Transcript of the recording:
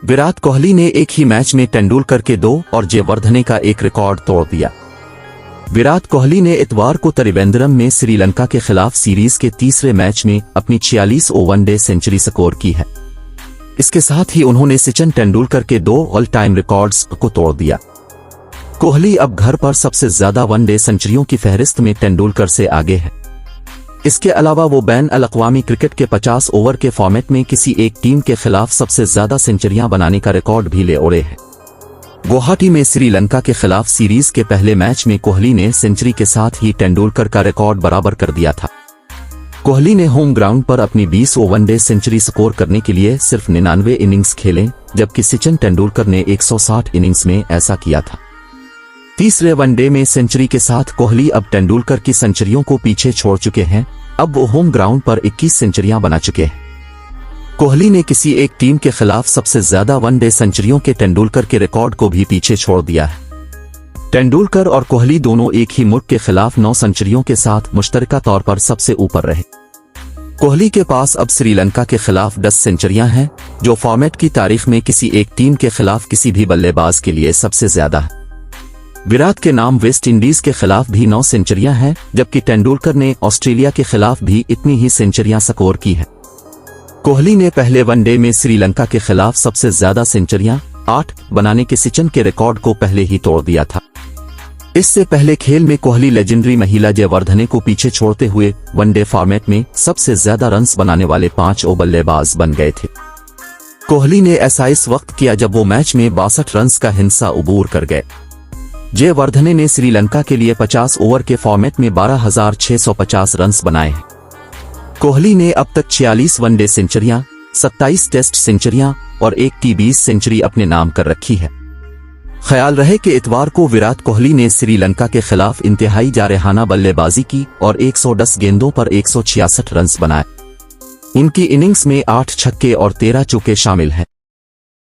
विराट कोहली ने एक ही मैच में तेंदुलकर के 2 और जयवर्धने का एक रिकॉर्ड तोड़ दिया। विराट कोहली ने इतवार को त्रिवेंद्रम में श्रीलंका के खिलाफ सीरीज के तीसरे मैच में अपनी 46 वनडे सेंचुरी स्कोर की है। इसके साथ ही उन्होंने सचिन तेंदुलकर के 2 ऑल टाइम रिकॉर्ड्स को तोड़ दिया। कोहली अब घर पर सबसे ज्यादा वनडे सेंचुरियों की फहरिस्त में तेंदुलकर से आगे है। इसके अलावा वो बैन अल-अक़वामी क्रिकेट के 50 ओवर के फॉर्मेट में किसी एक टीम के खिलाफ सबसे ज्यादा सेंचुरियां बनाने का रिकॉर्ड भी ले ओढ़े हैं। गुवाहाटी में श्रीलंका के खिलाफ सीरीज के पहले मैच में कोहली ने सेंचुरी के साथ ही तेंदुलकर का रिकॉर्ड बराबर कर दिया था। कोहली ने होम ग्राउंड पर अपनी 20 वनडे सेंचुरी स्कोर करने के लिए सिर्फ 99 इनिंग्स खेले, जबकि सचिन तेंदुलकर ने 160 इनिंग्स में ऐसा किया था। तीसरे वनडे में सेंचुरी के साथ कोहली अब तेंदुलकर की सेंचुरियों को पीछे छोड़ चुके हैं। अब वो होम ग्राउंड पर 21 सेंचुरियां बना चुके हैं। कोहली ने किसी एक टीम के खिलाफ सबसे ज्यादा वनडे सेंचुरियों के तेंदुलकर के रिकॉर्ड को भी पीछे छोड़ दिया है। तेंदुलकर और कोहली दोनों एक ही मुल्क के खिलाफ 9 सेंचुरियों के साथ मुश्तरका तौर पर सबसे ऊपर रहे। कोहली के पास अब श्रीलंका के खिलाफ 10 सेंचुरियां हैं, जो फॉर्मेट की तारीख में किसी एक टीम के खिलाफ किसी भी बल्लेबाज के लिए सबसे ज्यादा है। विराट के नाम वेस्ट इंडीज के खिलाफ भी 9 सेंचुरियां हैं, जबकि तेंदुलकर ने ऑस्ट्रेलिया के खिलाफ भी इतनी ही सेंचुरियां स्कोर की हैं। कोहली ने पहले वनडे में श्रीलंका के खिलाफ सबसे ज्यादा सेंचुरियां 8 बनाने के सचिन के रिकॉर्ड को पहले ही तोड़ दिया था। इससे पहले खेल में कोहली लेजेंडरी महिला जयवर्धने को पीछे छोड़ते हुए वनडे फॉर्मेट में सबसे ज्यादा रन्स बनाने वाले 5 बल्लेबाज बन गए थे। कोहली ने ऐसा इस वक्त किया जब वो मैच में 62 रन्स का हिस्सा अबूर कर गए। जयवर्धने ने श्रीलंका के लिए 50 ओवर के फॉर्मेट में 12,650 रन्स बनाए हैं। कोहली ने अब तक 46 वनडे सेंचुरियां, 27 टेस्ट सेंचुरियां और 1 T20 सेंचुरी अपने नाम कर रखी है। ख्याल रहे कि इतवार को विराट कोहली ने श्रीलंका के खिलाफ इंतहाई जारहाना बल्लेबाजी की और 110 गेंदों पर 166 रन्स बनाए। इनकी इनिंग्स में 8 छक्के और 13 चौके शामिल हैं।